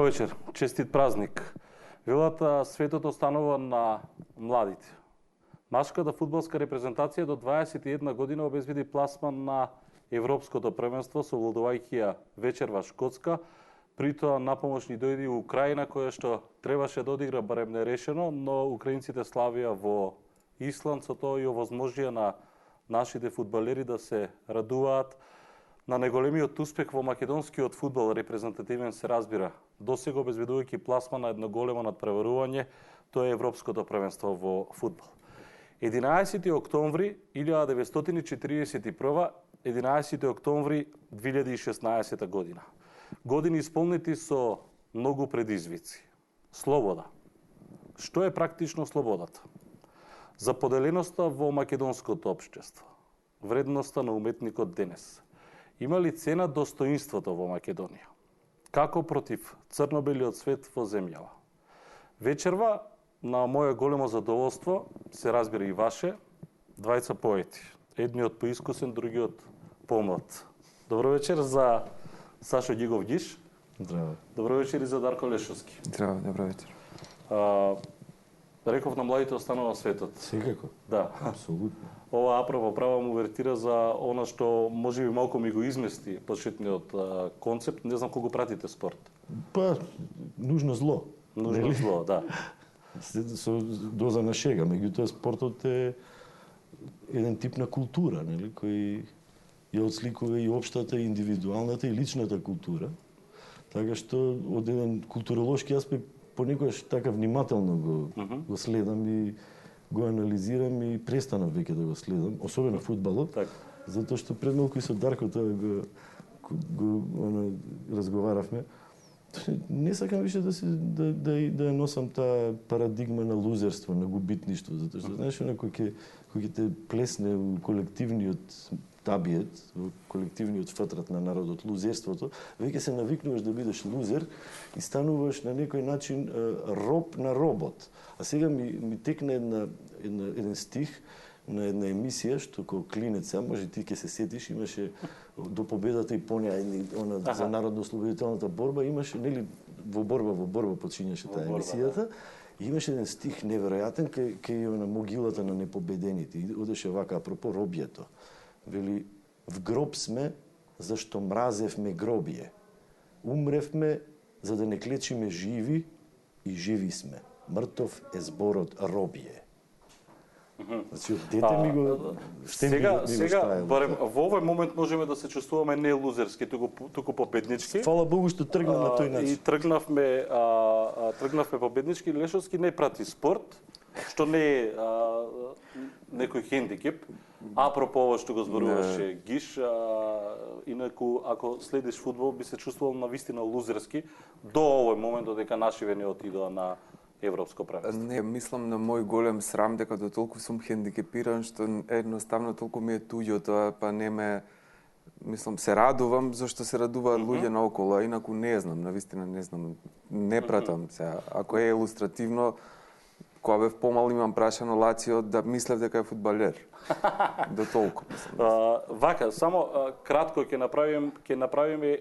вечер, честит празник. Велат светото станува на младите. Машката фудбалска репрезентација до 21 година обезбеди пласман на Европското првенство, совладувајќи ја вечерва Шкотска. При тоа на помош ни дојде Украина, која што требаше да одигра барем нерешено, но украинците славија во Исланд, со тоа и овозможија на нашите фудбалери да се радуваат на неголемиот успех во македонскиот фудбал, репрезентативен се разбира. Досега обезбедувајќи пласман на едно големо надпреварување, тоа е Европското првенство во фудбал. 11 октомври 1941, 11 октомври 2016 година. Години исполнети со многу предизвици. Слобода. Што е практично слободата? За поделеноста во македонското општество. Вредноста на уметникот денес. Има ли цена достоинството во Македонија? Како против црно-белиот свет во земјава? Вечерва, на моје големо задоволство, се разбира и ваше, двајца поети. Едниот поискусен, другиот помлад. Добро вечер за Сашо Гигов Гиш. Здраво. Добро вечер и за Дарко Лешовски. Здраво, добро вечер. Реков на младите останува светот. Секако. Да. Апсолутно. Ова апропо правам увертира за она што можеби малку ми го измести почетниот концепт. Не знам колку пратите спорт. Па, нужно зло. Нужно зло, да. Со доза на шега, меѓутоа спортот е еден тип на култура, нели, кој ја отсликува и општата, и индивидуалната, и личната култура. Така што од еден културолошки аспект понекогаш така внимателно го следам и го анализирам и престанав веќе да го следам, особено фудбалот, затоа што пред малку и со Дарко тоа го разговаравме. Не сакам више да носам таа парадигма на лузерство, на губитништво, затоа што знаеш она кој ќе те плесне у колективниот табиет, во колективниот фатрат на народот, лузерството, веќе се навикнуваш да бидеш лузер и стануваш на некој начин роб на робот. А сега ми текна еден стих на една емисија што кој клинец, може ти ќе се сетиш, имаше до победата и понеа она за народно-ослободителната борба, имаше нели во борба почињаше таа емисијата. И имаше еден стих неверојатен кај на могилата на непобедените. И одеше вака апропо робјето. Вели, в гроб сме, зашто мразевме гробие. Умревме, за да не клечиме живи, и живи сме. Мртов е зборот робие. Значи, од дете ми го Сега, барем, во овој момент можеме да се чувствуваме не лузерски, туку победнички. Фала Богу што тргна на тој начин. И тргнавме победнички. Лешовски не прати спорт, што не е некој хендикеп. Апропо ова што го зборуваше Гиш, инаку ако следиш фудбал би се чувствувал навистина лузерски до овој момент додека нашиве не отидоа на Европско првенство. Не, мислам на мој голем срам дека до толку сум хендикепиран што едноставно толку ми е туѓо тоа, па не ме се радувам зашто се радуваат луѓе наоколу, а инаку не знам, навистина не знам, не пратам сега. Ако е илустративно, кога бев помал имам прашано Лацио да мислев дека е фудбалер. До толку. Вака, само кратко ќе направиме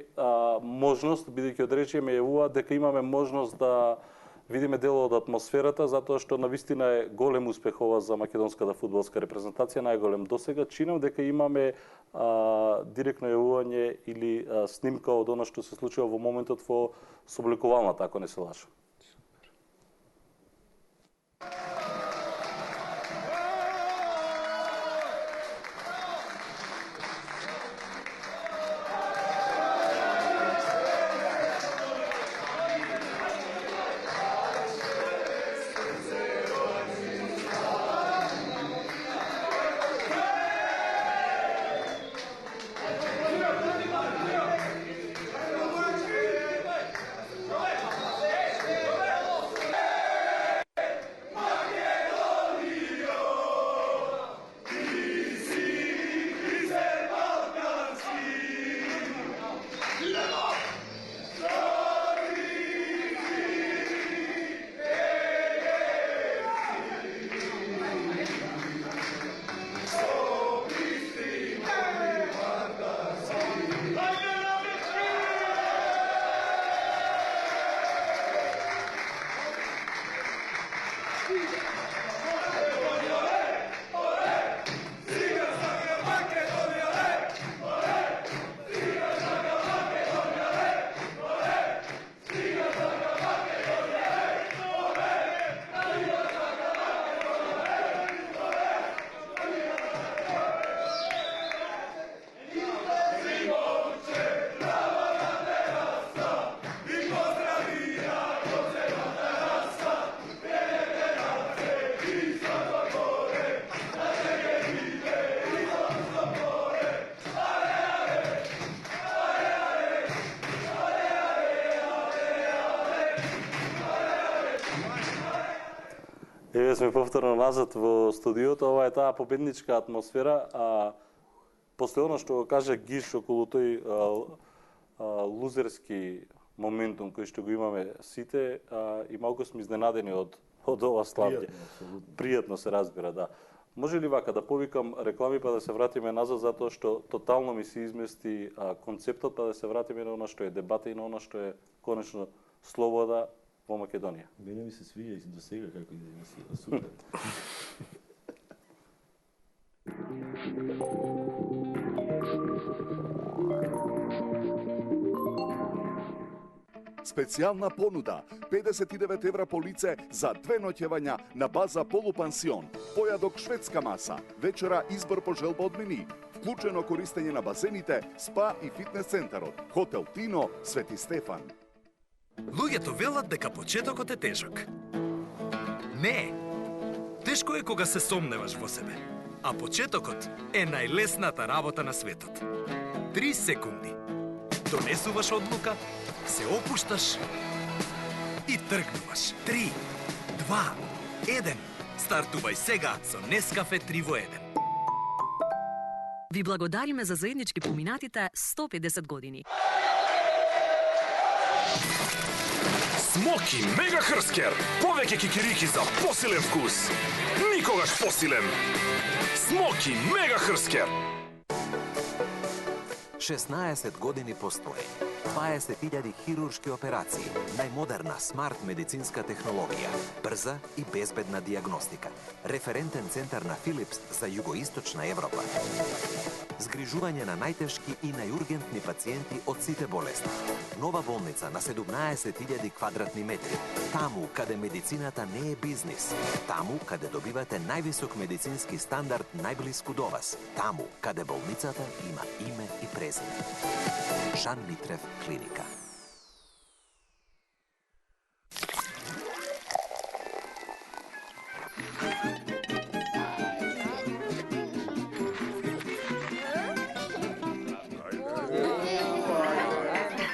можност, бидејќи одречеме ЕУ дека имаме можност да видиме дел од атмосферата, затоа што навистина е голем успех ова за македонската фудбалска репрезентација, најголем досега. Чинам дека имаме директно јавување или снимка од она што се случува во моментот во собликувалната, ако не се лажам. Еве сме повторно назад во студиото. Ова е таа победничка атмосфера, после она што го кажа Гиш околу тој лузерски моментум кој што го имаме сите, и малку сме изненадени од ова славје. Пријатно се разбира, да. Може ли вака да повикам реклами па да се вратиме назад, затоа што тотално ми се измести концептот, па да се вратиме на она што е дебата и на она што е конечно слобода во Македонија. Мене ми се свија и до сега како и да се супер. Специјална понуда 59 евра по лице за 2 ноќевања на база полупансион, појадок шведска маса, вечера избор по желба од мени, вклучено користење на базените, спа и фитнес центарот, хотел Тино, Свети Стефан. Луѓето велат дека почетокот е тежок. Не! Тешко е кога се сомневаш во себе, а почетокот е најлесната работа на светот. 3 секунди. Донесуваш одлука, се опушташ и тргнуваш. 3, 2, 1. Стартувај сега со Нескафе 3 во 1. Ви благодариме за заеднички поминатите 150 години. Смоки Мега Хрскер. Повеќе кикирики за посилен вкус. Никогаш посилен. Смоки Мега Хрскер. 16 години постои. 20.000 хируршки операции, најмодерна смарт медицинска технологија, брза и безбедна диагностика, референтен центар на Филипс за југоисточна Европа. Згрижување на најтешки и најургентни пациенти од сите болести. Нова болница на 17.000 квадратни метри. Таму каде медицината не е бизнис. Таму каде добивате највисок медицински стандард најблиску до вас. Таму каде болницата има име и презиме. Жан Митрев клиника.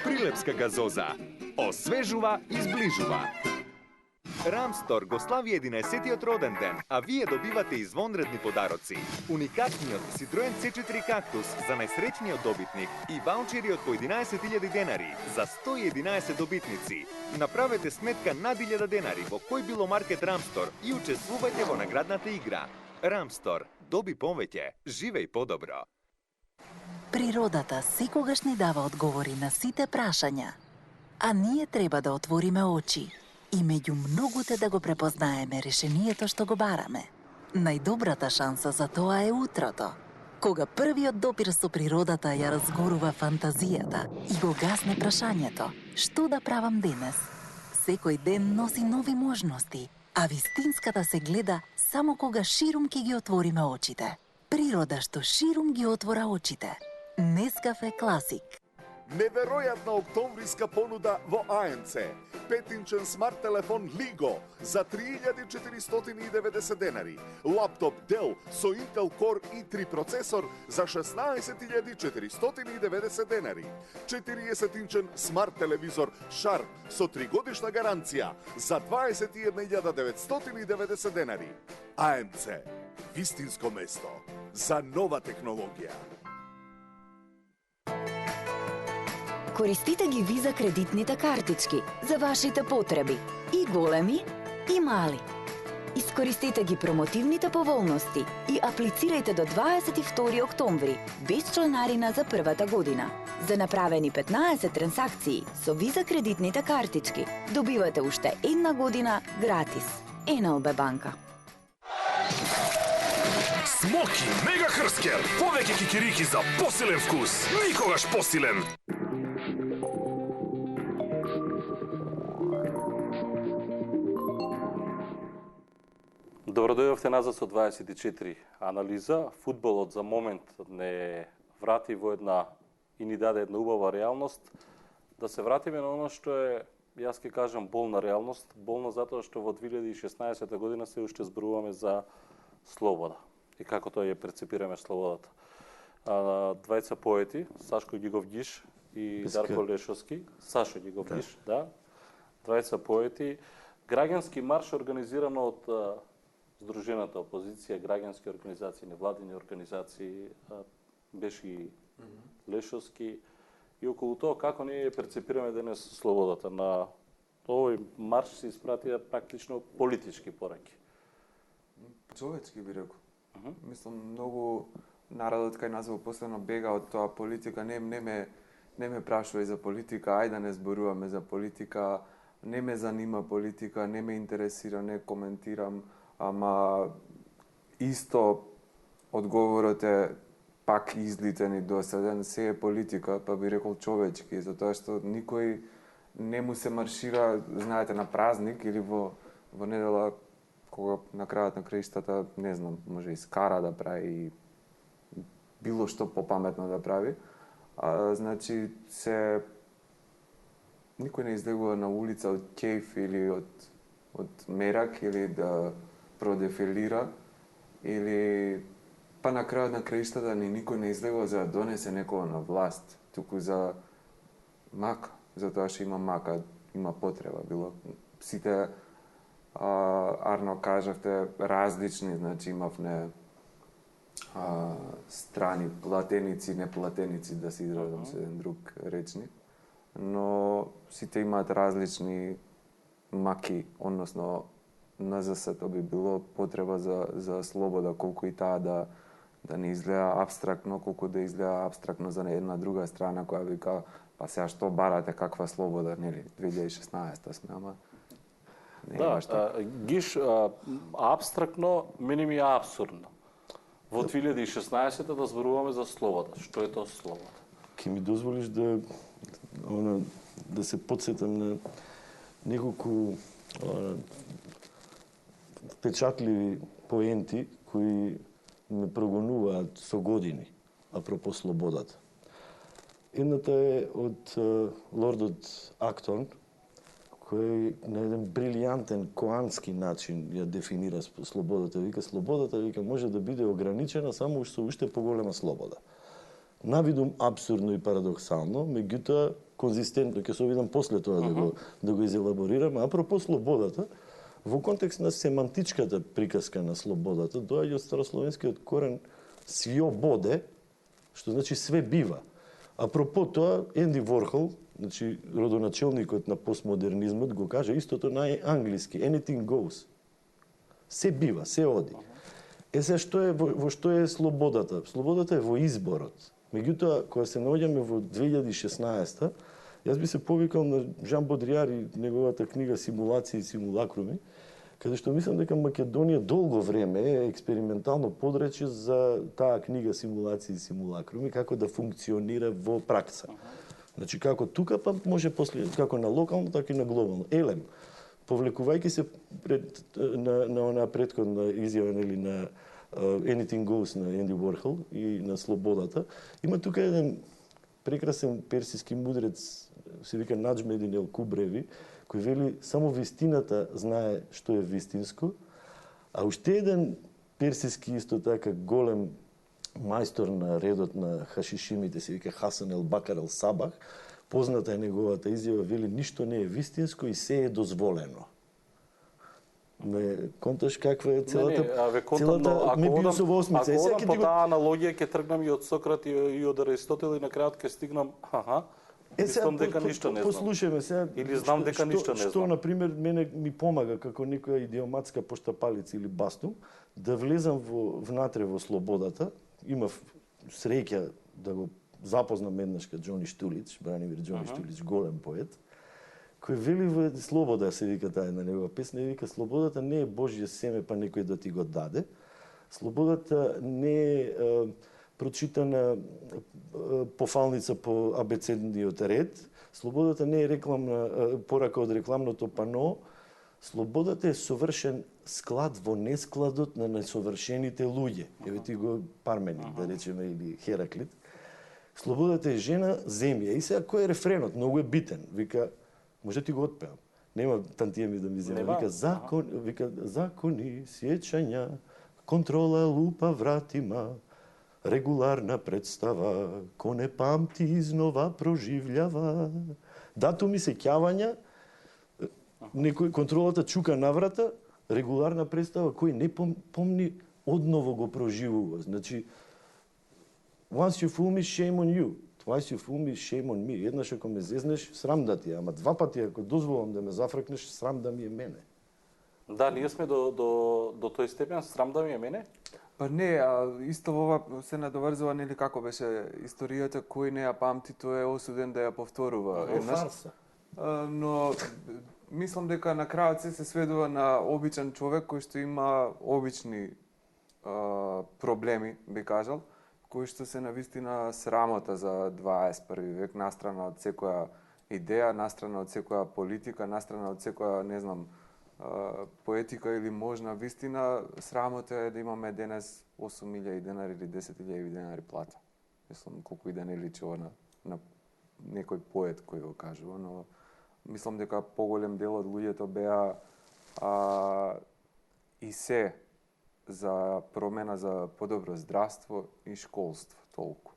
Прилепска газоза. Освежува и зближува. Рамстор го слави 11-тиот роден ден, а вие добивате извонредни подароци. Уникатниот Citroen C4 Cactus за најсреќниот добитник и ваучери од по 11.000 денари за 111 добитници. Направете сметка над 1000 денари во кој било маркет Рамстор и учествувајте во наградната игра. Рамстор, доби повеќе, живеј подобро. Природата секогаш ни дава одговори на сите прашања, а ние треба да отвориме очи и меѓу многуте да го препознаеме решението што го бараме. Најдобрата шанса за тоа е утрото, кога првиот допир со природата ја разгорува фантазијата и го гасне прашањето што да правам денес. Секој ден носи нови можности, а вистинската се гледа само кога ширум ќе ги отвориме очите. Природа што ширум ги отвора очите. Нескафе Класик. Неверојатна октомвриска понуда во АНЦ. 5-инчен смарт телефон Ligo за 3490 денари. Лаптоп Dell со Intel Core i3 процесор за 16490 денари. 40-инчен смарт телевизор Sharp со 3-годишна гаранција за 21990 денари. АНЦ. Вистинско место за нова технологија. Користите ги Виза кредитните картички за вашите потреби, и големи, и мали. Искористете ги промотивните поволности и аплицирајте до 22 октомври, без чланарина за првата година. За направени 15 трансакции со Виза кредитните картички, добивате уште една година гратис. НЛБ банка. Смоки Мега Хрскер. Повеќе кикирики за посилен вкус. Никогаш посилен. Добродојдовте назад со 24 анализа. Фудбалот за момент не врати во една и ни даде една убава реалност. Да се вратиме на оно што е, јас ќе кажам, болна реалност. Болна затоа што во 2016 година се уште зборуваме за слобода и како тоа ја прецепираме слободата. Двајца поети, Сашко Гиговгиш и Дарко Лешовски. Сашо Гиговгиш, да. Двајца поети. Граѓански марш организиран од Здружената опозиција, граѓански организации, невладини организации, беше и Лешовски, и околу тоа како ние перцепираме денес слободата. На овој марш се испратија практично политички пораки. Човечки би рекол. Мислам, многу народот кај нас во последно бега од тоа политика, не ме прашувај за политика, ајде да не зборуваме за политика, не ме занима политика, не ме интересира, не коментирам, ама исто одговорот е пак излитен и досаден, се е политика, па би рекол човечки, затоа што никој не му се маршира, знаете, на празник или во недела, кога на крајот на краиштата, не знам, може и скара да прави, било што попаметно да прави. Значи, никој не излегува на улица од кејф или од мерак, или да продефилира, или па на крајот на краиштата никој не излегува за да донесе некоја на власт, туку за мака, затоа што има мака, има потреба. Било сите, Арно кажавте, различни, значи имавме страни, платеници, неплатеници, да се изразам со еден друг речник, но сите имаат различни маки, односно НЗС-то би било потреба за слобода, колку и таа да не изгледа абстрактно, колку да изгледа абстрактно за една друга страна која вика, па сега што барате, каква слобода, нели, 2016 сме, ама не е баш така. Гиш, абстрактно, мене ми е абсурдно. Во 2016 да зборуваме за слобода. Што е тоа слобода? Ке ми дозволиш да се подсетам на неколку печатливи поенти кои ме прогонуваат со години апропо слободата. Едната е од лордот Актон, кој на еден брилијантен коански начин ја дефинира слободата. Вика, слободата може да биде ограничена само со уште поголема слобода. Навидум абсурдно и парадоксално, меѓутоа конзистентно, ќе се обидам после тоа да го изелаборирам. Апропо слободата, во контекст на семантичката приказка на слободата, доаѓа од старословенскиот корен свјободе, што значи све бива. Апропо тоа, Енди Ворхол, значи родоначелникот на постмодернизмот, го кажа истото на англиски, anything goes. Се бива, се оди. Сега во што е слободата? Слободата е во изборот. Меѓутоа, кога се наоѓаме во 2016, јас би се повикал на Жан Бодријар и неговата книга Симулации и симулакруми, каде што мислам дека Македонија долго време е експериментално подрече за таа книга Симулации и симулакруми, како да функционира во пракса. Значи, како тука, па може после, како на локално, така и на глобално. Елем, повлекувајќи се на онаа претходна изјава, нели, на Anything Goes на Енди Ворхол и на слободата, има тука еден прекрасен персиски мудрец, се вика Наџмедин ел Кубреви, кој вели само вистината знае што е вистинско, а уште еден персиски исто така голем мајстор на редот на хашишимите, се вика Хасан ел Бакар ел Сабах, позната е неговата изјава, вели ништо не е вистинско и се е дозволено. Ме конташ каква е целата ме бил со во осмица. Ако одам по таа аналогија ќе тргнам и од Сократ и од Аристотел и на крајот ќе стигнам, мислам дека ништо не знам. Послушајме сега. Или знам дека ништо не знам. Што, например, мене ми помага како некоја идиоматска поштапалица или бастум, да влезам внатре во слободата. Имав среќа да го запознам еднашка Џони Штулич, Бранимир Џони Штулич, голем поет, кој вели во слобода, се вика таа една негова песна, и вика слободата не е Божје семе па некој да ти го даде. Слободата не е прочитана пофалница по абецедниот ред. Слободата не е рекламна порака од рекламното пано. Слободата е совршен склад во нескладот на несовршените луѓе. Еве ти го Парменид, да речеме, или Хераклит. Слободата е жена, земја. И сега кој е рефренот? Многу е битен. Вика, може да ти го отпеам. Нема тантија ми да ми зема. Вика, закони, сјеќања, контрола, лупа, вратима, регуларна представа, ко не памти изнова проживљава. Датуми сеќавања, некој контролата чука на врата, регуларна представа, кој не помни, одново го проживува. Значи, once you fool me, shame on you. Twice you fool me, shame on me. Еднаш ако ме зезнеш, срам да ти е, ама два пати ако дозволам да ме зафркнеш, срам да ми е мене. Да, ние сме до тој степен, срам да ми е мене? Па не, исто во ова се надоврзува, нели како беше историјата, кој не ја памти, тој е осуден да ја повторува. Фарса. Но мислам дека на крајот се сведува на обичен човек кој што има обични проблеми, би кажал, кои што се навистина срамота за 21 век, настрана од секоја идеја, настрана од секоја политика, настрана од секоја, не знам, поетика или можна вистина. Срамота е да имаме денес 8.000 денари или 10.000 денари плата. Мислам, колку и да не личи на некој поет кој го кажува, но мислам дека поголем дел од луѓето беа и се за промена за подобро здравство и школство, толку.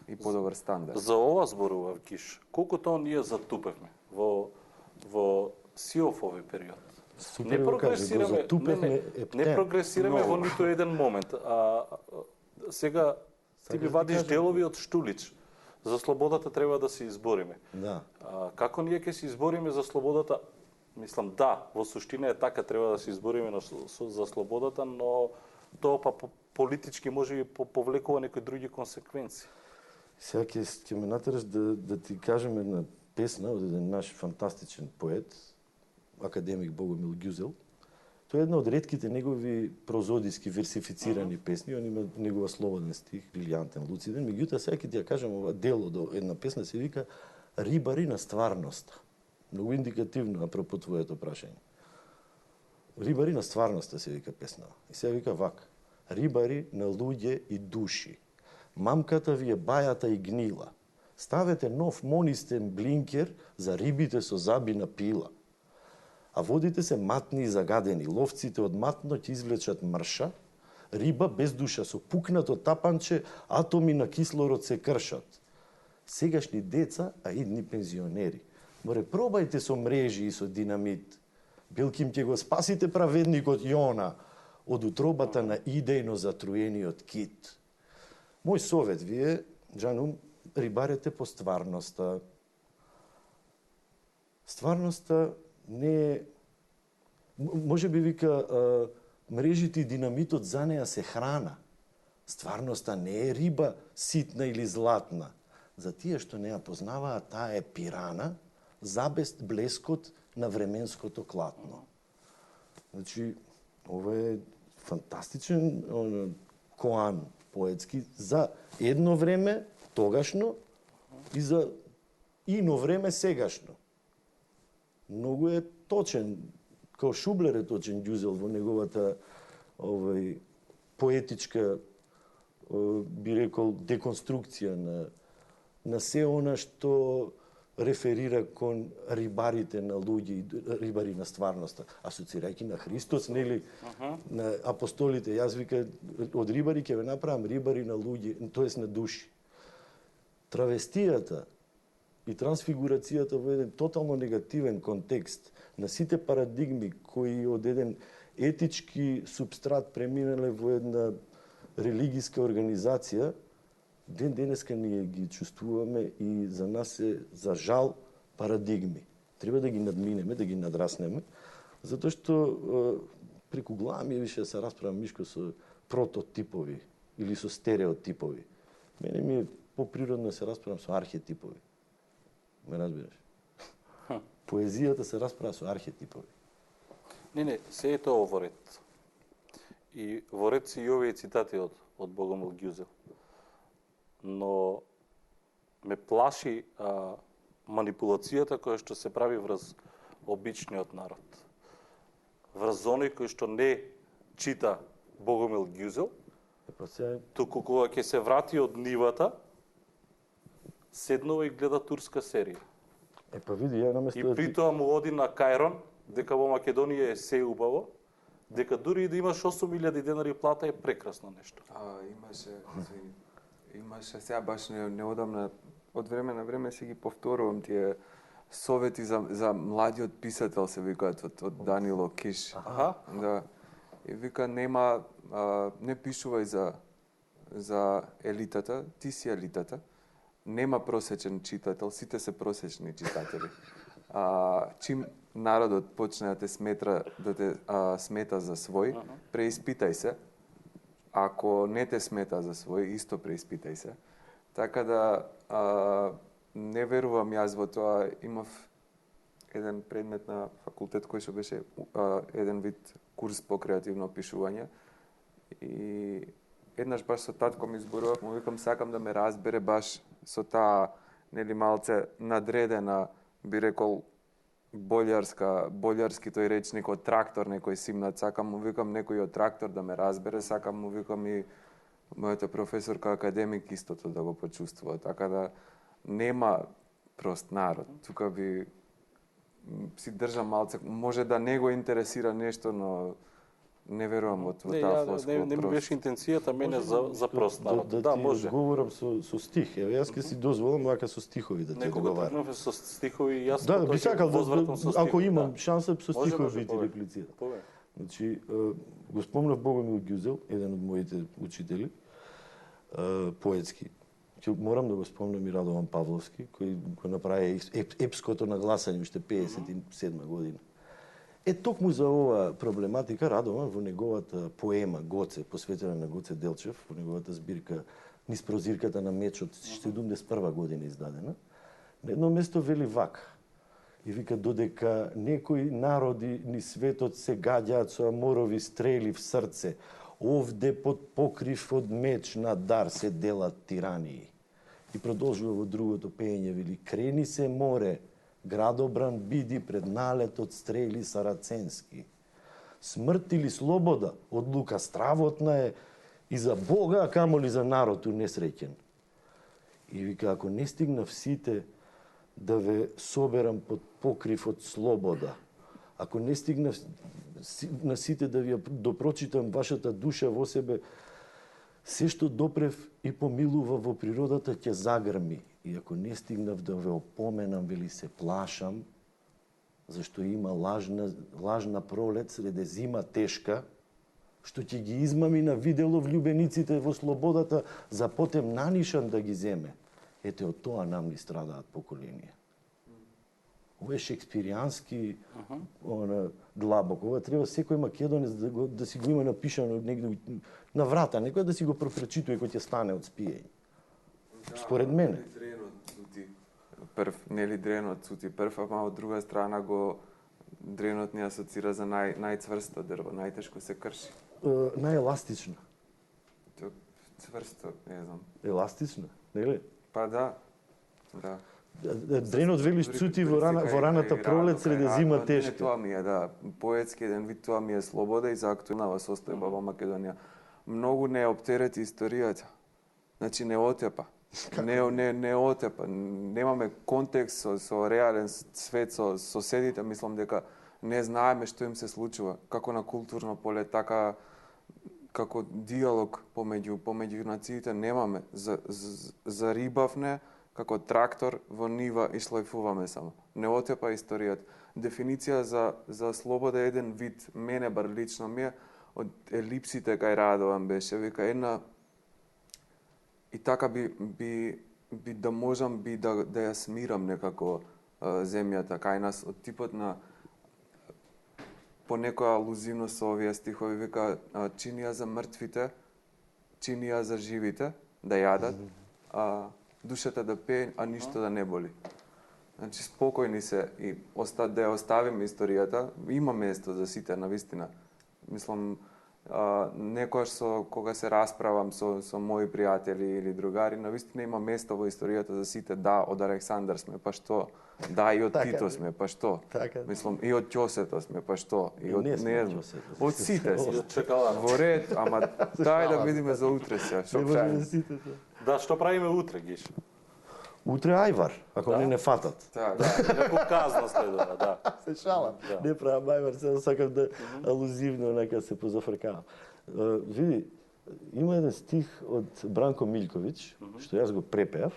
И подобар стандард. За ова зборував, Киш. Колку тоа ние затупевме во сиов овој период. Супер го кажа, го затупевме не прогресираме во ниту еден момент. Сега ти ми вадиш делови од Штулич. За слободата треба да се избориме. Да. Како ние ќе се избориме за слободата? Мислам, да, во суштина е така, треба да се избориме за слободата, но тоа па политички може би повлекува некои други консеквенции. Сега ќе ме натераш да ти кажем една песна од еден наш фантастичен поет, академик Богомил Ѓузел. Тоа е една од ретките негови прозодиски версифицирани песни, он има негова слободен стих, брилјантен, луциден. Меѓутоа сега ќе ти ја кажам ова дело до една песна се вика Рибари на стварноста. Многу индикативно апропо твоето прашање. Рибари на стварноста се вика песна. И се вика вака. Рибари на луѓе и души. Мамката ви е бајата и гнила. Ставете нов монистен блинкер за рибите со заби на пила. А водите се матни и загадени. Ловците од матно ќе извлечат мрша. Риба без душа со пукнато тапанче, атоми на кислород се кршат. Сегашни деца, а идни пензионери. Море, пробајте со мрежи и со динамит. Билким ќе го спасите праведникот Јона од утробата на идејно затруениот кит. Мој совет ви е, Джанум, рибарете по стварноста. Стварноста не е... Може би вика, мрежите и динамитот за неја се храна. Стварноста не е риба ситна или златна. За тие што не ја познаваат, таа е пирана, забест блескот на временското клатно. Значи, ова е фантастичен коан поетски за едно време, тогашно, и за ино време, сегашно. Многу е точен, као Шублер е точен Ѓузел во неговата поетичка, би рекол, деконструкција на се она што реферира кон рибарите на луѓе, рибари на стварноста, асоцирајќи на Христос, нели, на апостолите. Јас вика, од рибари ќе ве направам рибари на луѓе, тоест на души. Травестијата и трансфигурацијата во еден тотално негативен контекст на сите парадигми кои од еден етички субстрат преминале во една религиска организација, ден денеска ние ги чувствуваме и за нас е, за жал, парадигми. Треба да ги надминеме, да ги надраснеме, затоа што преку глава ми е више да се расправам, Мишко, со прототипови или со стереотипови. Мене ми е поприродно да се расправам со архетипови. Ме разбираш? Поезијата се расправа со архетипови. Не, се е тоа во ред. И во ред си и овие цитати од Богомил Ѓузел. Но ме плаши манипулацијата која што се прави врз обичниот народ. Врз оној кој што не чита Богомил Ѓузел, туку кога ќе се врати од нивата, седнува и гледа турска серија. Па види, ја наместо... И притоа му оди на Кајрон, дека во Македонија е се убаво, дека дури и да имаш 8.000 денари плата е прекрасно нешто. Имаше сега баш неодамна, од време на време си ги повторувам тие совети за младиот писател се викаат од Данило Киш. Да. И вика не пишувај за елитата, ти си елитата. Нема просечен читател, сите се просечни читатели. Чим народот почне да те смета за свој, преиспитај се. Ако не те смета за свој, исто преиспитај се. Така да не верувам јас во тоа. Имав еден предмет на факултет кој што беше еден вид курс по креативно пишување. И еднаш баш со татко ми зборував, му викам сакам да ме разбере баш со таа нели малце надредена, би рекол болјарски тој речник од трактор некој симнат, сакам му викам некој од трактор да ме разбере, сакам му викам и мојата професорка академик истото да го почувствува, така да нема прост народ. Тука би си држам малце, може да не го интересира нешто, но не верувам во таа флоскула. Не ми беше интенцијата мене за прост народ. Да, може. Говорам со стих. Еве јас ќе си дозволам вака со стихови да ти одговарам. Некога со стихови, јас да, би сакал возвратам со стихови. Ако имам шанса со стихови ти реплицирам. Значи, го спомнав Богомил Ѓузел, еден од моите учители, поетски. Морам да го спомнам и Радован Павловски, кој го направи епското нагласање уште 57 година. Токму за ова проблематика Радован во неговата поема Гоце, посветена на Гоце Делчев, во неговата збирка Низ прозирката на мечот, 71 година издадена, на едно место вели вака. И вика, додека некои народи ни светот се гаѓаат со аморови стрели в срце, овде под покрив од меч на дар се делат тирании. И продолжува во другото пење, вели, крени се море, градобран биди пред налетот стрели сараценски. Смрт или слобода, одлука стравотна е и за Бога, а камоли за народу несреќен. И вика, ако не стигнав сите да ве соберам под покрив од слобода, ако не стигнав на сите да ви допрочитам вашата душа во себе, се што допрев и помилува во природата ќе загрми. И ако не стигнав да ве опоменам, вели се плашам, зашто има лажна пролет среде зима тешка, што ќе ги измами на видело влюбениците во слободата, за потем нанишан да ги земе. Ете, од тоа нам ни страдаат поколенија. Ова е шекспиријански длабок. Ова треба секој македонец да си го има напишано негде на врата, некој да си го прочитува кој ќе стане од спиење. Според мене. Нели дренот цути прв, ама од друга страна дренот ни асоцира за најцврсто дрво, најтешко се крши. Најеластично. Цврсто, не знам. Еластично, нели? Па да. Дренот велиш цути во раната пролет среде зима тешка. Тоа ми е, да. Поетски еден вид, тоа ми е слобода и за актуелна состојба во Македонија. Многу не оптерети историјата. Значи не отепа. Не отепа. Немаме контекст со реален свет, со соседите, мислам дека не знаеме што им се случува, како на културно поле, така како диалог помеѓу нациите немаме. Зарибавне како трактор во нива и шлајфуваме само. Не отепа историјата. Дефиниција за слобода е еден вид, мене бар лично ми е, од елипсите кај Радован беше, вика една. И така би да можам да ја смирам некако земјата кај нас, од типот на по некоја алузивност со овие стихови, вика чини ја за мртвите, чини ја за живите, да јадат, душата да пее, а ништо да не боли. Значи спокојни се и да ја оставиме историјата, има место за сите, навистина. Мислам, некојаш кога се расправам со мои пријатели или другари, навистина има место во историјата за сите. Да, од Александар сме, па што? Да, и од Тито сме, па што? Мислам, и од Ќосето сме, па што? И од не знам. Од сите сме. Во ред, ама дај да видиме за утре се. Да, што правиме утре, Гиш? Утре ајвар, ако не фатат. Да, некој казна следува, да. Се шалам. Не правам ајвар, сега сакам да алузивно нека се позафркавам. Види, има еден стих од Бранко Милковиќ, што јас го препеав,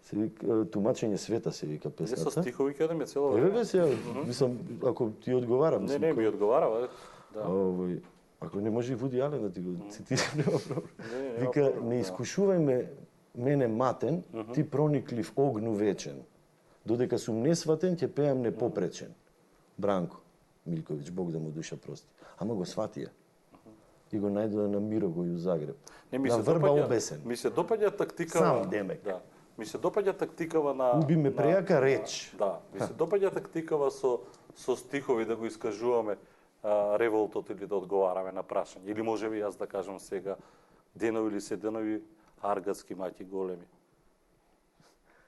Се вика тумачење света се вика Не песната. со стихови ќе одиме цело Еве време. бе сега, мислам, ако ти одговарам. Не, ми одговарава. Да. Овој, ако не може и Вуди Ален да ти го цитирам, нема проблем. нема Вика, проблем, не да. искушувај ме, мене матен, ти прониклив огну вечен. Додека сум несватен, ќе пеам непопречен. Бранко Милковиќ, Бог да му душа прости. Ама го сватија. И го најдоа на Мирогови у Загреб. Не, ми на се врба допаѓа, обесен. ми се допаѓа тактикава. Сам демек. Да. Ми се допаѓа тактикава на Уби ме прејака реч. Да, ми се допаѓа тактикава со стихови да го искажуваме револтот или да одговараме на прашање. Или можеби јас да кажам сега денови или се денови аргатски маќи големи.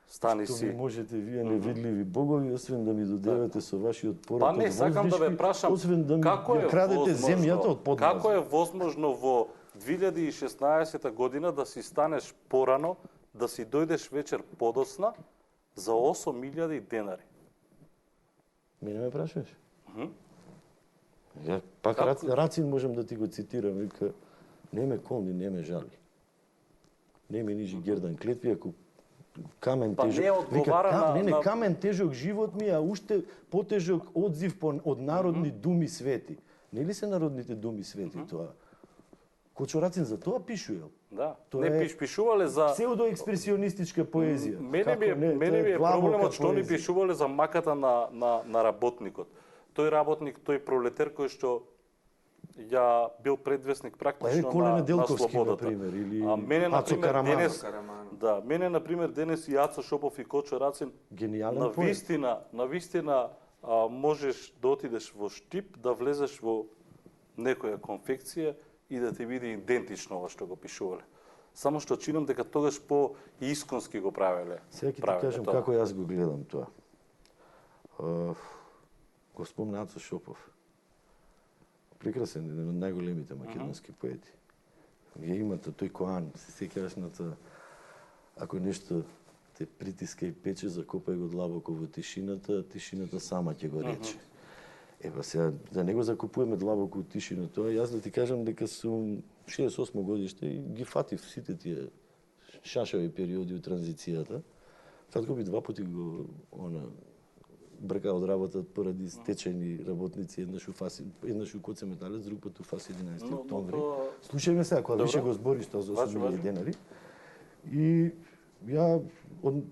Стани Што си. ви можете вие невидливи богови, освен да ми додевате со вашиот пород Па не, сакам да ве прашам, освен да ми како е ја крадете возможно- земјата од под нас. Како е возможно во 2016 година да си станеш порано, да си дојдеш вечер подосна за 8.000 денари? Мене ме прашуваш? Ја пак Како? Рацин можам да ти го цитирам, вика, не ме колни, не ме жали. Не ме нижи Гердан клетви, ако камен Па тежок. не одговара на- не, на- камен тежок живот ми, а уште потежок одзив од народни думи свети. Нели се народните думи свети тоа? Кочо Рацин за тоа пишувал. Да. Тоа Не е пишувале за псевдоекспресионистичка поезија. Мене ми е, Како не, мене тоа ми е длабока проблемот што ни поезија. пишувале за маката на работникот. Тој работник, тој пролетер кој што ја бил предвесник Па е практично Коле на Неделковски, слободата. например, или А мене Ацо например Караманов. денес да, мене например денес и Ацо Шопов и Кочо Рацин Гениален поет. на вистина можеш да отидеш во Штип, да влезеш во некоја конфекција и да ти биде идентично ова што го пишувале. Само што чинам дека тогаш по исконски го правеле. Сега ќе ти правеле кажам тоа. како јас го гледам тоа. Го спомна Ацо Шопов. Прекрасен, еден од најголемите македонски поети. Вие имате тој Коан, се сеќаваш на тоа. Ако нешто те притиска и пече, закопај го длабоко во тишината, тишината сама ќе го рече. Ева сега, да не го закупуваме длабоко во тишина тоа, јас да ти кажам дека сум 68 годиште и ги фатив сите тие шашави периоди од транзицијата. Татко би два пати го брка од работа поради стечајни работници, еднаш у Коце Металец, друг пат у ФАС 11 октомври. Слушај ме сега, кога више го збориш тоа за 8.000 денари. И ја од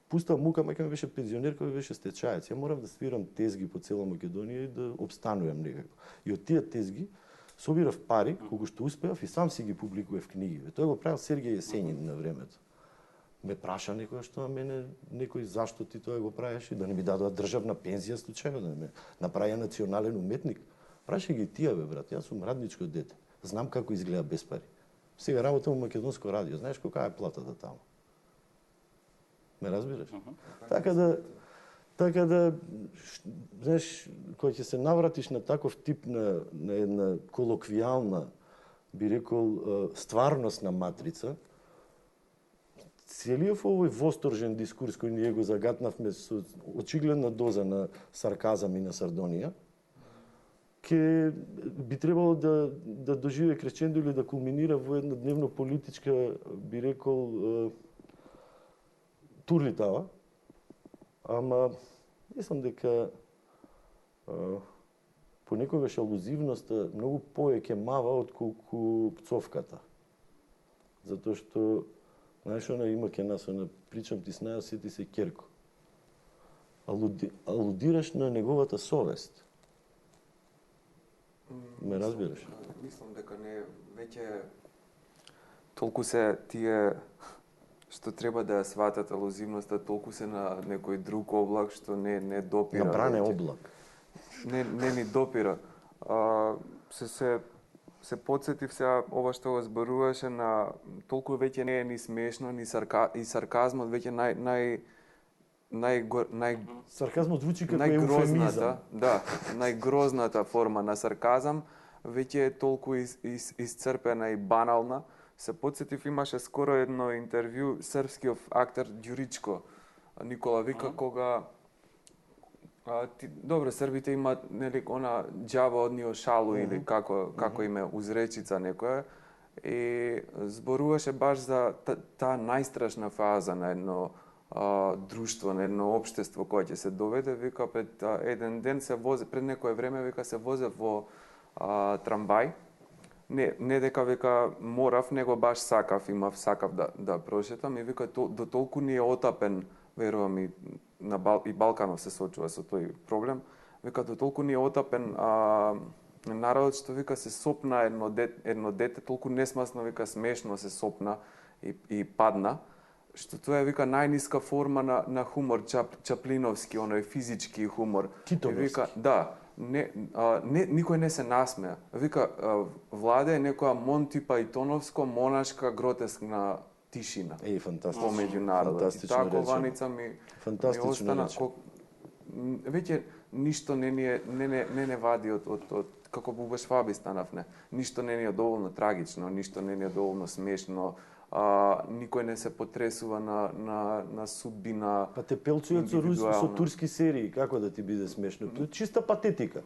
пуста мука, мајка ми беше пензионер, кој беше стечаец. Ја морав да свирам тезги по цела Македонија и да обстанувам некако. И од тие тезги собирав пари, кога што успеав и сам си ги публикував книги. Тоа го правил Сергеј Есенин на времето. Ме праша некој што мене некој зашто ти тоа го правиш и да не ми дадоа државна пензија случајно, да не ме направија национален уметник. Праша ги тие бе брат, јас сум радничко дете. Знам како изгледа без пари. Сега работам во Македонско радио, знаеш колка е платата таму? Ме разбираш? Така да, знаеш, кога ќе се навратиш на таков тип на една колоквијална, би рекол, стварносна матрица, целиот овој восторжен дискурс кој ние го загатнавме со очигледна доза на сарказам и на сардонија, ќе би требало да доживее крещендо или да кулминира во една дневно политичка, би рекол, турлитава. Ама мислам дека понекогаш алузивноста многу повеќе мава отколку пцовката. Затоа што знаеш, има ке нас, причам ти с неја, сети се Керко. Алудираш на неговата совест. Ме разбираш? Мислам дека не веќе толку се тие што треба да ја сватат алузивноста, толку се на некој друг облак што не допира. На бране веќе. облак. Не ни допира. Се подсетив сега ова што го зборуваше на толку веќе не е ни смешно, ни сарказмот веќе Сарказмот звучи како еуфемизам. Да, најгрозната форма на сарказам веќе е толку исцрпена и банална. Се подсетив, имаше скоро едно интервју српскиот актер Ѓуричко Никола вика кога добре, србите имаат нели она џава од нио шалу или како име узречица некоја и зборуваше баш за таа најстрашна фаза на едно друштво, на едно општество кое ќе се доведе, вика пред еден ден се возе, пред некое време вика се возе во трамвај. Не дека вика морав, него баш сакав да прошетам и вика до толку ни е отапен, верувам и и Балканов се соочува со тој проблем, вика до толку ни е отапен народот што вика се сопна едно дете, толку несмасно вика смешно се сопна и падна, што тоа е вика најниска форма на хумор, чаплиновски, оној физички хумор. Вика, да, никој не се насмеа. Вика, владе е некоја Монти Пајтоновско монашка гротескна тишина. Фантастично. Помеѓу народот. И таа кованица ми остана. Веќе ништо не не вади од како Бубаш Фаби станавне. Ништо не е доволно трагично, ништо не е доволно смешно. Никој не се потресува на судбина. Па те пелцујат со турски серии, како да ти биде смешно? Чиста патетика.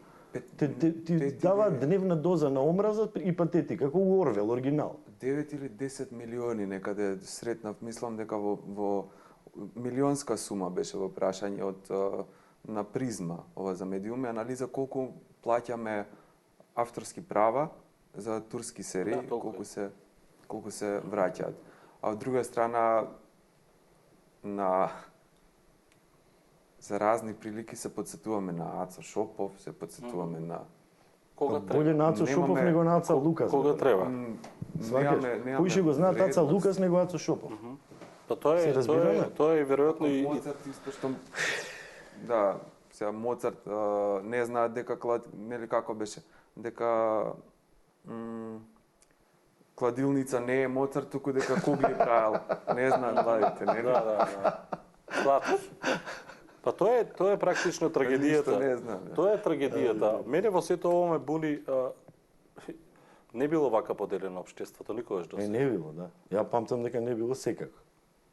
Ти дава дневна доза на омраза и патетика, како у Орвел, оригинал. 9 или 10 милиони некаде сретнав, мислам дека во милионска сума беше во прашање на Призма, ова за медиуми, анализа колку плаќаме авторски права за турски серии, колку се враќаат. А од друга страна, за разни прилики се подсетуваме на Ацо Шопов, се подсетуваме на... Кога треба? Боле на Ацо Шопов него на Аца Лукас. Кога треба? Поише го знаат Аца Лукас него Ацо Шопов. Па тоа е веројатно и... Моцарт испуштам... Да, сега Моцарт не знаат дека нели како беше, дека кладилница не е Моцарт, туку дека кугли правил. Не знаат младите, нели? Да. Слатиш. Па тоа е практично трагедијата. Не знам. Тоа е трагедијата. Мене во сето ово ме були не било вака поделено општеството никогаш до сега. Не било, да. Ја памтам дека не било секако.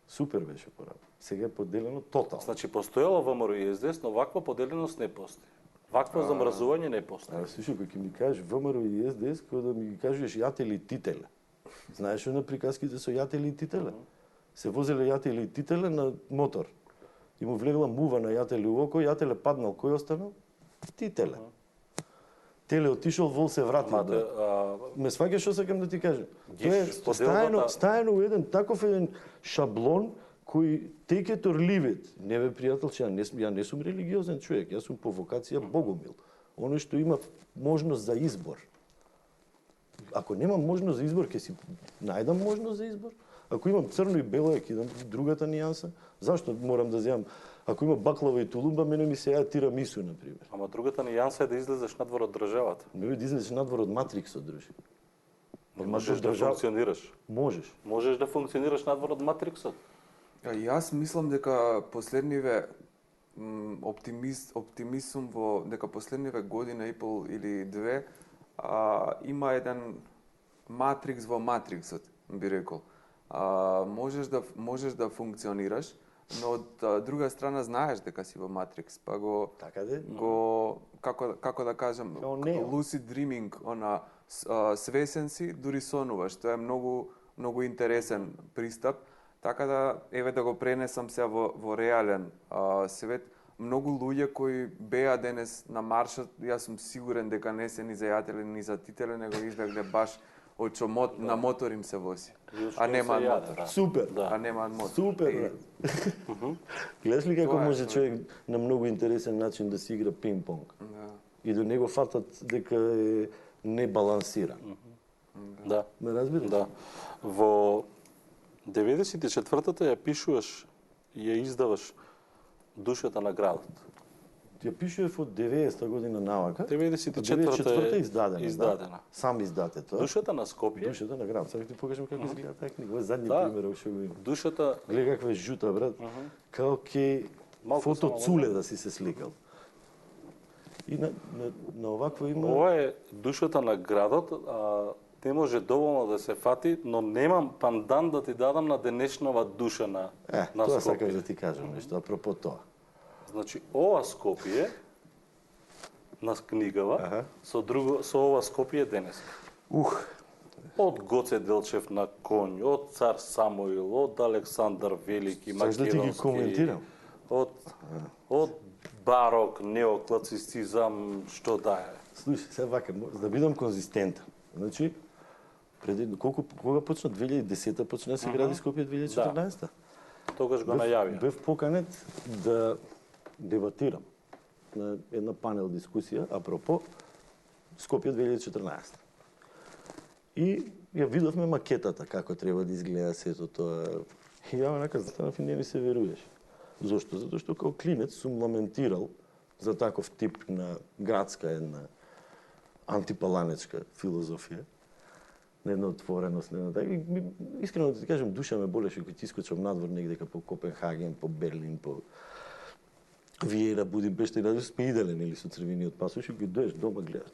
Супер беше порано. Сега е поделено тотално. Значи постоело ВМРО и СДС, но ваква поделеност не постои. Вакво замрзување не постои. Слушай, кога ќе ми кажеш ВМРО и СДС, кога да ми кажеш јатели и тителе. Знаеш на приказките со јатели и тителе? Се возеле јатели и тителе на мотор. И му влегла мува на јателе у око, јателе паднал, кој останал? Тителе. Теле отишол, вол се вратил. Ме сваќаш што сакам да ти кажам? Тоа е стаено у еден таков еден шаблон кој take it or leave it. Не бе, пријателче, ја не сум религиозен човек, јас сум по вокација богомил. Оно што има можност за избор. Ако немам можност за избор, ќе си најдам можност за избор. Ако имам црно и бело, ќе дам другата нијанса. Зашто морам да земам? Ако има баклава и тулумба, мене ми се ја тирамису, например. Ама другата нијанса е да излезеш надвор од државата. Не бе, да излезеш надвор од матриксот, дружи. Можеш да функционираш. Можеш. Можеш да функционираш надвор од матриксот. Јас мислам дека последниве оптимизм во дека последниве година и пол или две има еден матрикс во матриксот, би рекол. Можеш да функционираш, но од друга страна знаеш дека си во матрикс, па како да кажам, lucid dreaming, свесен си, дури сонуваш. Тоа е многу интересен пристап. Така да, еве да го пренесам се во реален свет. Многу луѓе кои беа денес на маршот, јас сум сигурен дека не се ни за јателе, ни за тителе, него избегле баш од што на мотор им се вози. А немаат мотор. Супер. А немаат мотор. Супер. Гледаш ли како може човек на многу интересен начин да си игра пинг-понг? И до него фатат дека е небалансиран. Да. Ме разбираш? Да. Во 94-та ја пишуваш и ја издаваш Душата на градот. Ја пишував од 90-та година навака. 94-та е издадена. Сам издате тоа. Душата на Скопје. Душата на градот. Сега ти покажам како изгледа таа книга. Ова задни пример што го има. Душата. Гледа каква е жута, брат. Како ке фото цуле да си се сликал. И на овакво има. Ова е Душата на градот, не може доволно да се фати, но немам пандан да ти дадам на денешнова душа на Скопје. Тоа сакаш да ти кажам нешто апропо тоа. Значи, ова Скопје на книгава со ова Скопје денес. Од Гоце Делчев на конј, од цар Самуил, од Александар Велики, Сакаш да ти ги коментирам? Од барок, неокласицизам, што да е. Слушай, сега вака, за да бидам конзистентен. Значи, кога почна 2010-та почна да се гради Скопје 2014-та? Тогаш го најави. Бев поканет да дебатирам на една панел дискусија апропо Скопје 2014. И ја видовме макетата, како треба да изгледа сето тоа. И ја онака застанав и не ми се веруваше. Зошто? Затоа што како клинец сум ламентирал за таков тип на градска една антипаланечка филозофија, на една отвореност, на една така. Искрено да ти кажам, душа ме болеше кога ти искочам надвор негде по Копенхаген, по Берлин, по Виена, Будимпешта и надвор сме иделен или со црвениот пасош и кога доеш дома гледаш.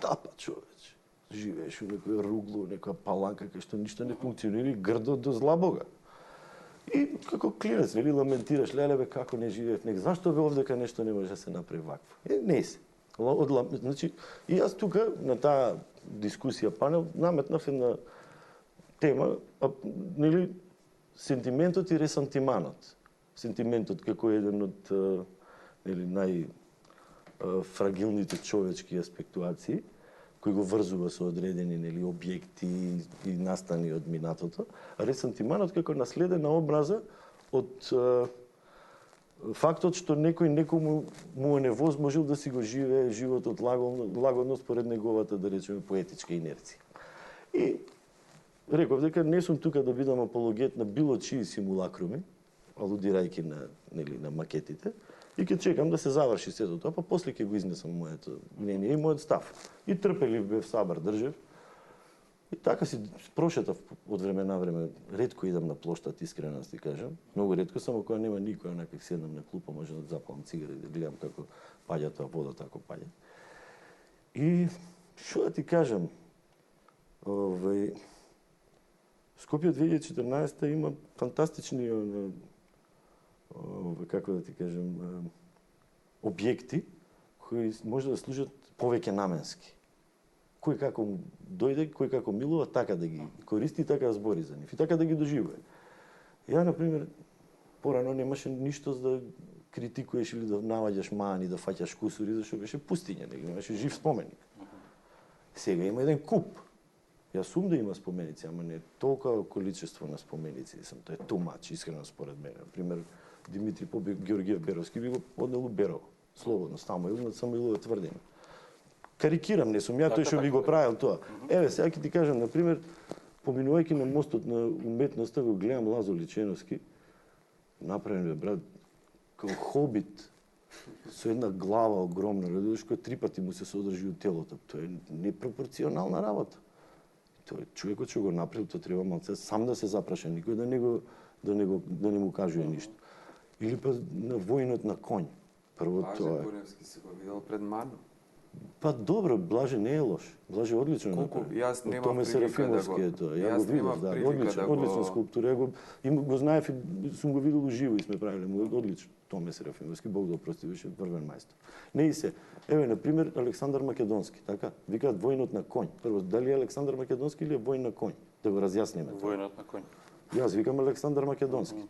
Тапа човече. Живееш у некој ругло, некоја паланка кај што ништо не функционира и грдо до зла бога. И како клинец, нели ламентираш, леле бе како не живеев нег, зашто бе овдека нешто не може да се направи вакво? Не се. Значи, и јас тука на таа дискусија панел наметнав една тема, нели сентиментот и ресантиманот. Сентиментот како еден од нели најфрагилните човечки аспектуации кој го врзува со одредени нели објекти и настани од минатото, а ресантиманот како наследена образа од фактот што некој некому му е невозможил да си го живее животот лагодно според неговата, да речеме, поетичка инерција. И реков дека не сум тука да бидам апологет на било чии симулакруми, алудирајќи на макетите, и ќе чекам да се заврши сето тоа, па после ќе го изнесам моето мнение и мојот став. И трпелив бев, сабар држев. И така си прошетав од време на време. Ретко идам на плоштад, искрено ти кажам. Многу ретко, само кога нема никој, онакак седам на клупа, може да запалам цигара и да гледам како паѓа тоа водата, ако паѓа. И што да ти кажам, Скопје 2014 има фантастични како да ти кажам, објекти кои може да служат повеќе наменски. Кој како дојде, кој како милува, така да ги користи и така да збори за нив и така да ги доживува. Ја, например, порано немаше ништо за да критикуеш или да наваѓаш мани, да фаќаш кусури, зашто беше пустиња, немаше жив споменик. Сега има еден куп. Јас сум да има споменици, ама не толкова количество на споменици, тоа е too much, искрено според мене. Например, Димитри Георгиев Беровски би го однел у Берово, слободно, Самуил на Самуилова тврдина. Карикирам, не сум ја тој што би го правил тоа. Еве, сега ќе ти кажам, например, поминувајќи на мостот на уметноста, го гледам Лазо Личеновски, направен бе, брат, како хобит, со една глава огромна, радуваш која 3 пати му се содржи од телото. Тоа е непропорционална работа. Тоа е човекот што го направил, тоа треба малце сам да се запраша, никој да не му кажува ништо. Или па на војнот на конј. Прво тоа е. Блаже Горевски си го видел пред Мано. Па добро, Блаже не е лош. Блаже одлично направи. Јас немам прилика да го... Ја го видов, да, одлична скулптура. Го знаев и сум го видел уживо и сме правиле одлично. Томе Серафимовски, Бог да опрости, беше врвен мајстор. Не и се. Еве, например, Александар Македонски, така? Викаат војнот на конј. Прво, дали е Александар Македонски или е војн на конј? Да го разјасниме. Војнот на конј. Јас викам Александар Македонски.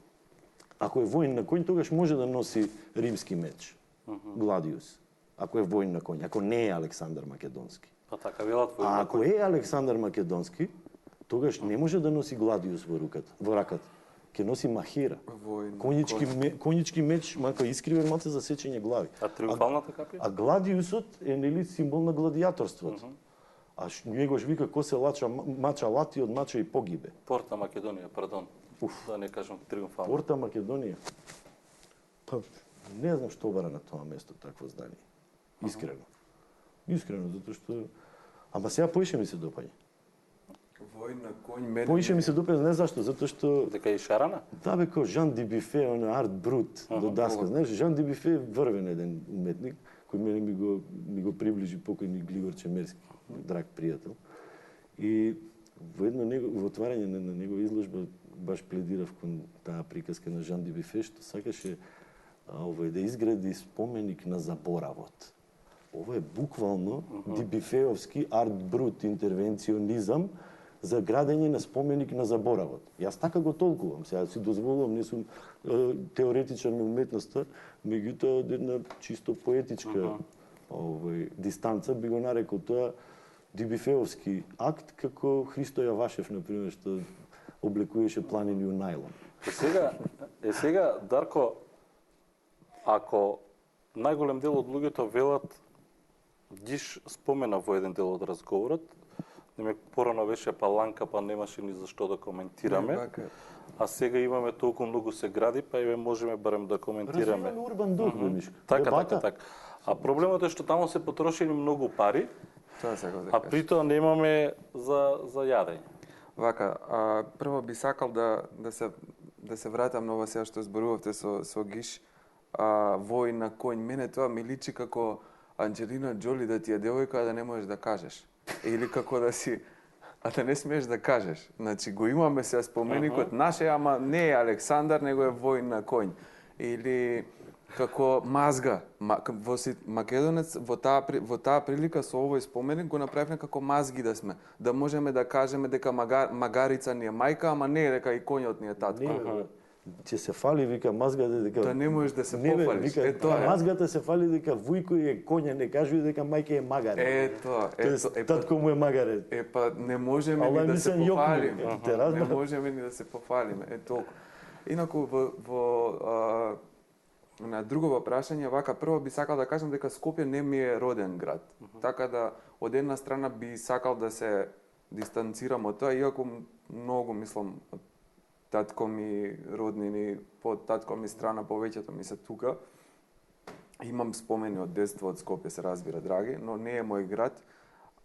Ако е војн на конј, тогаш може да носи римски меч. Гладиус. Ако е војн на конј, ако не е Александар Македонски. Па така велат војн на конј. А ако е Александар Македонски, тогаш не може да носи Гладиус во раката. Ќе носи махира. Конјички меч, мака искривен, малце за сечење глави. А триумфалната капија? А Гладиусот е нели символ на гладиаторството. А негош вика ко се мача лати од мача и погибе. Порта Македонија, пардон. Да не кажам триумфално. Порта Македонија. Па не знам што бара на тоа место такво здание. Искрено. Искрено, затоа што... Ама сега поише ми се допаѓа. Војн на конј мене... Поише ми се допаѓа, не зашто, затоа што... Дека и шарана? Да, бе, кој Жан Дибифе, он арт брут до даска. Знаеш, Жан Дибифе е врвен еден уметник, кој мене ми го приближи покојни Глигор Чемерски, драг пријател. И во отварање на негова изложба баш пледирав кон таа приказка на Жан Дибифе, што сакаше да изгради споменик на заборавот. Ова е буквално Дибифеовски арт брут интервенционизам за градење на споменик на заборавот. Јас така го толкувам. Сега си дозволувам, не сум теоретичар на уметноста, меѓутоа од една чисто поетичка дистанца би го нарекол тоа Дибифеовски акт, како Христо Јавашев, например, што облекуваше планини у најлон. Сега, Дарко, ако најголем дел од луѓето велат, Гиш спомена во еден дел од разговорот, порано беше паланка, па немаше ни зашто да коментираме, а сега имаме толку многу се гради, па и можеме барем да коментираме. Развиваме урбан дух, Мишко. Така. А проблемот е што таму се потрошени многу пари, а при тоа немаме за јадење. Вака, прво би сакал да се вратам на ова сега што зборувавте со Гиш, вој на конј. Мене тоа ми личи како Анџелина Џоли да ти е девојка, а да не можеш да кажеш. Или како да си, а да не смееш да кажеш. Значи, го имаме сега споменикот наше, ама не е Александар, него е вој на конј. Или како мазга. Македонец во таа прилика со овој споменик го направивме како мазги да сме. Да можеме да кажеме дека магарица ни е мајка, ама не е дека и конјот ни е татко. Ќе се фали, вика, мазгата дека... Да не можеш да се пофалиш. Мазгата се фали дека Вујко е коња, не кажува дека мајка е магаре. Татко му е магаре. Па не можеме ни да се пофалиме. Не можеме ни да се пофалиме. Толку. Инаку на друго прашање, вака, прво би сакал да кажам дека Скопје не ми е роден град. Така да, од една страна би сакал да се дистанцирам од тоа, иако многу, мислам, татко ми, роднини, под татко ми страна, повеќето ми се тука. Имам спомени од детство од Скопје, се разбира, драги, но не е мој град.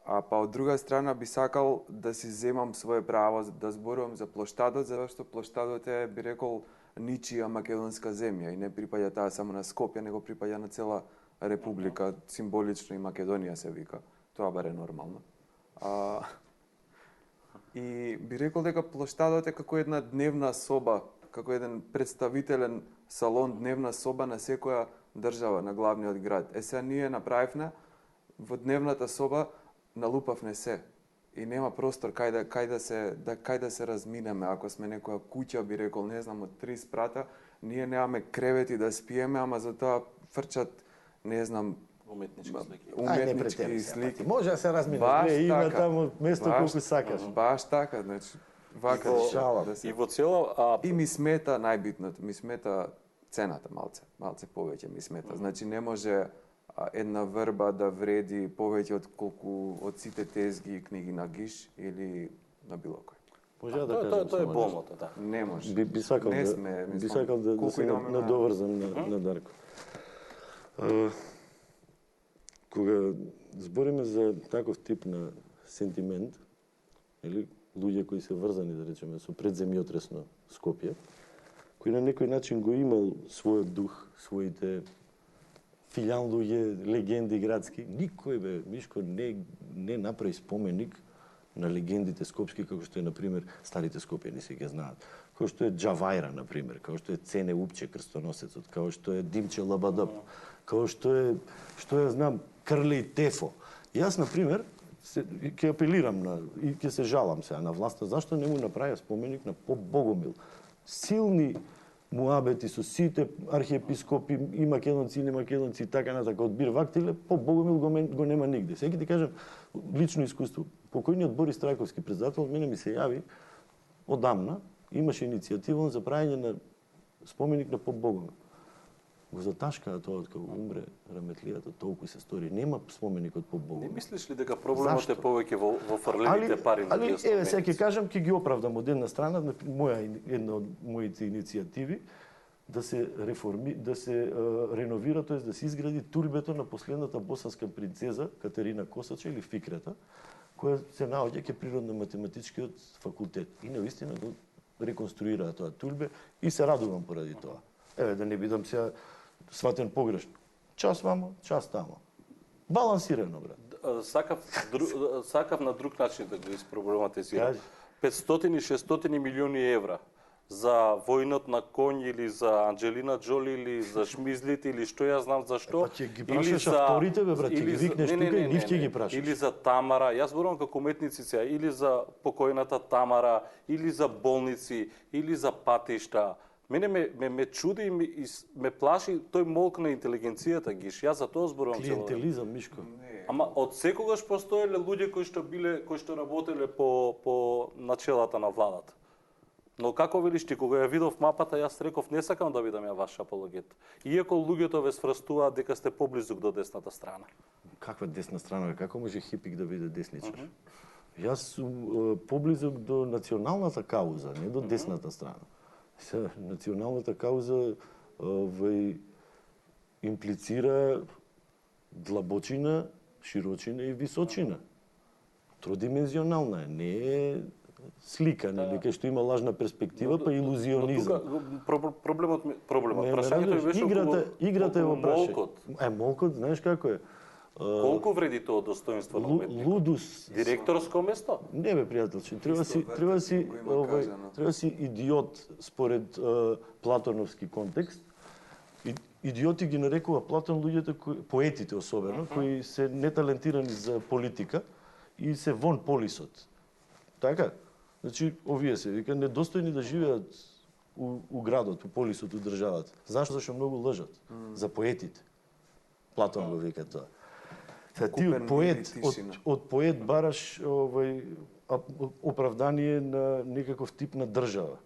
А па од друга страна би сакал да си земам свое право да зборувам за плоштадот, зашто плоштадот е, би рекол, ничија македонска земја и не припаѓа таа само на Скопје, него припаѓа на цела република, символично и Македонија се вика. Тоа баре нормално. И би рекол дека плоштадот е како една дневна соба, како еден представителен салон, дневна соба на секоја држава, на главниот град. Сега ние направивме во дневната соба, налупавме се. И нема простор кај да се разминеме. Ако сме некоја куќа, би рекол, не знам, од 3 спрата, ние немаме кревети да спиеме, ама затоа фрчат, не знам, уметнички слики. Може да се разминеш, има таму место колку сакаш. Баш така, значи, вака и во цела... И ми смета најбитното, ми смета цената малце повеќе ми смета. Значи не може една врба да вреди повеќе од колку од сите тезги и книги на Гиш или на било кој. Може да кажам. Тоа е болното, да. Не може. Би сакал да се надоврзам на Дарко. Кога збориме за таков тип на сентимент, или луѓе кои се врзани, да речеме, со предземјотресно Скопје, кој на некој начин го имал својот дух, своите филјан луѓе, легенди градски, никој Мишко не направи споменик на легендите скопски, како што е, например, старите Скопјани се ги знаат. Како што е Џавајра, например, како што е Цене Упче, крстоносецот, како што е Димче Лабадап, како што е, знам, Крле и Тефо. Јас, например, ќе апелирам и ќе се жалам сега на власта, зашто не му направи споменик на поп Богомил. Силни муабети со сите архиепископи, и македонци, и немакедонци, и така натака, од Бирвактиле, поп Богомил го нема нигде. Сега ти кажам, лично искуство. Покојниот Борис Трајковски, председател, мене ми се јави одамна, имаше иницијатива за правење на споменик на поп Богомил. Го заташкаа тоа од кога умре раметлијата, толку се стори. Нема споменик од поп Богомил. Не мислиш ли дека проблемот е повеќе во фрлените пари на тие споменици? Сега ќе кажам, ќе ги оправдам од една страна, една од моите иницијативи, да се реновира, тоест да се изгради турбето на последната босанска принцеза Катерина Косача или Фикрета, која се наоѓа ке природно-математичкиот факултет. И наистина го реконструираа тоа турбе и се радувам поради тоа. Еве да не бидам сега сватен погрешно. Час вамо, час тамо. Балансирано, брат. Сакав на друг начин да го испроблематизирам. 500-600 милиони евра за војнот на конј или за Анджелина Джоли или за шмизлите или што ја знам за што. Па ќе ги прашаш авторите, бе, брат, ќе ги викнеш тука и нив ќе ги прашаш. Или за Тамара, јас зборувам како уметници сега, или за покојната Тамара, или за болници, или за патишта. Мене ме чуди и ме плаши тој молк на интелигенцијата, Гиш. Јас за тоа зборувам цело. Клиентелизам, Мишко. Ама од секогаш постоеле луѓе кои што работеле по начелата на владата. Но како велиш ти, кога ја видов мапата, јас реков не сакам да бидам ја ваш апологет. Иако луѓето ве сврстуваат дека сте поблизу до десната страна. Каква десна страна? Како може хипик да биде десничар? Јас сум поблизок до националната кауза, не до десната страна. Националната кауза имплицира длабочина, широчина и височина. Тродимензионална е, не е слика, нели, кај што има лажна перспектива, па илузионизам. Проблемот, прашањето ми беше играта е во молкот. Молкот, знаеш како е? Колку вреди тоа достоинство на уметникот? Лудус. Директорско место? Не бе, пријателче, треба си идиот според платоновски контекст. Идиоти ги нарекува Платон луѓето, поетите особено, кои се неталентирани за политика и се вон полисот. Така? Значи, овие се вика недостојни да живеат у градот, у полисот, у државата. Зашто? Зашто многу лжат за поетите. Платон го вика тоа. Ти од поет бараш оправдание на некаков тип на држава.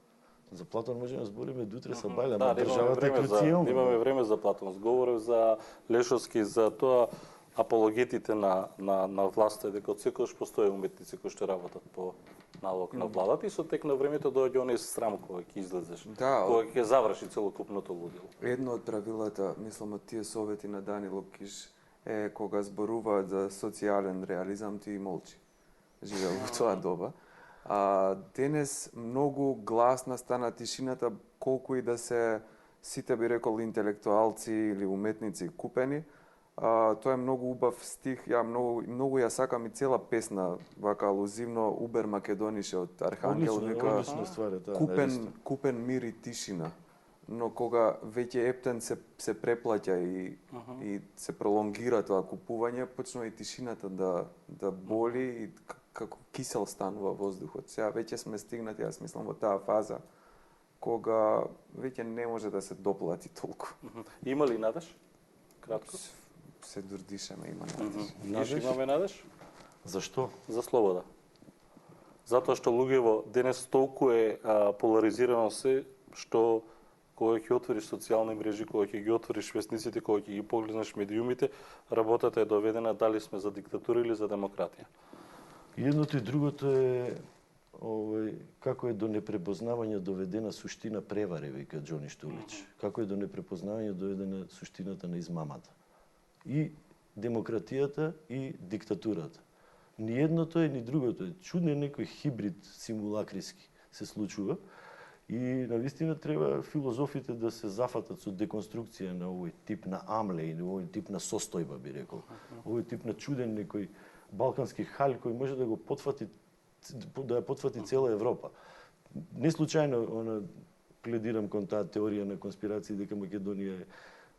За Платон можеме да збориме дутре са бајле, но државата е круцијална. Имаме време за Платон. Зговорив за Лешовски, за тоа апологетите на власта, дека од секогаш постоje уметници кои што работат по налог на владата и со тек на времето доаѓа оној срам кога ќе излезеш, кога ќе заврши целокупното лудило. Едно од правилата, мислам, од тие совети на Данило Киш е кога зборуваат за социјален реализам, ти молчи. Живеел во тоа доба. Денес многу гласна стана тишината, колку и да се сите би рекол интелектуалци или уметници купени. Тоа е многу убав стих, ја многу ја сакам и цела песна, вака алузивно Убер Македонише од Архангел, вика купен мир и тишина. Но кога веќе ептен се преплаќа и се пролонгира тоа купување, почнува и тишината да боли и како кисел станува воздухот. Сега веќе сме стигнати, јас мислам, во таа фаза кога веќе не може да се доплати толку. Има ли надеж? Кратко. Се дурдишеме, има надеж. Надеж? Имаме надеж? Зашто? За слобода. Затоа што луѓево денес толку е поларизирано се, што кога ќе отвориш социјални мрежи, кога ќе ги отвориш вестниците, кога ќе ги погледнеш медиумите, работата е доведена дали сме за диктатура или за демократија. Едното и другото е како е до непрепознавање доведена суштина превари, вика Џони Штулич. Како е до непрепознавање доведена суштината на измамата. И демократијата и диктатурата. Ни едното е, ни другото е. Чуден некој хибрид симулакриски се случува. И навистина треба филозофите да се зафатат со деконструкција на овој тип на амле или овој тип на состојба, би рекол. Овој тип на чуден некој балкански халј кој може да го потфати, да ја потфати цела Европа. Не случајно пледирам кон таа теорија на конспирација дека Македонија е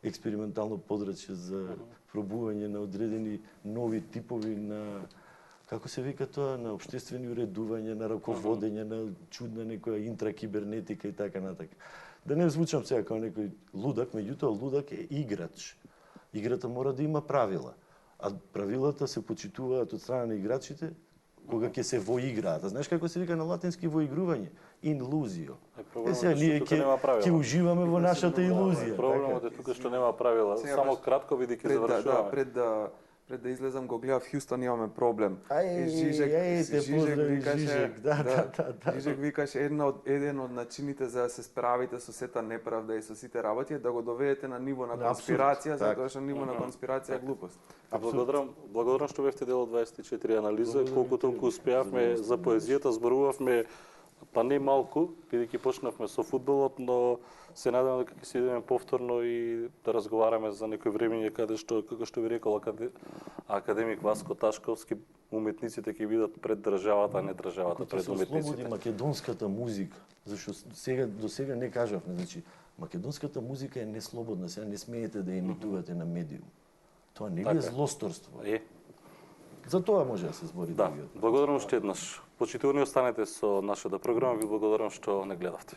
експериментално подрачје за пробување на одредени нови типови на, како се вика тоа, на општествени уредување, на раководење, на чудна некоја интракибернетика и така натака. Да не звучам сега како некој лудак, меѓутоа лудак е играч. Играта мора да има правила, а правилата се почитуваат од страна на играчите кога ќе се воиграат. А знаеш како се вика на латински воигрување? Инлузио. Сега ние ќе уживаме во нашата илузија. Проблемот е тука што нема правила. Само кратко бидејќи завршуваме. Пред да излезам го гледав Хјустон, имаме проблем. Жижек викаш еден од начините за да се справите со сета неправда и со сите работи е да го доведете на ниво на конспирација, затоа што ниво на конспирација е глупост. Благодарам што бевте дел од 24 анализа, колку толку успеавме за поезијата, зборувавме Па не малку, бидејќи почнавме со фудбалот, но се надевам дека ќе се идеме повторно и да разговараме за некој времење каде што, како што ви рекол академик Васко Ташковски, уметниците ќе бидат пред државата, а не државата пред се уметниците. ослободи македонската музика, зашто до сега не кажавме, значи македонската музика е неслободна, сега не смеете да емитувате на медиум. Тоа не е злосторство. За тоа може да се збори. Да, благодарам уште еднаш. Почитувани останете со нашата програма, ви благодарам што не гледавте.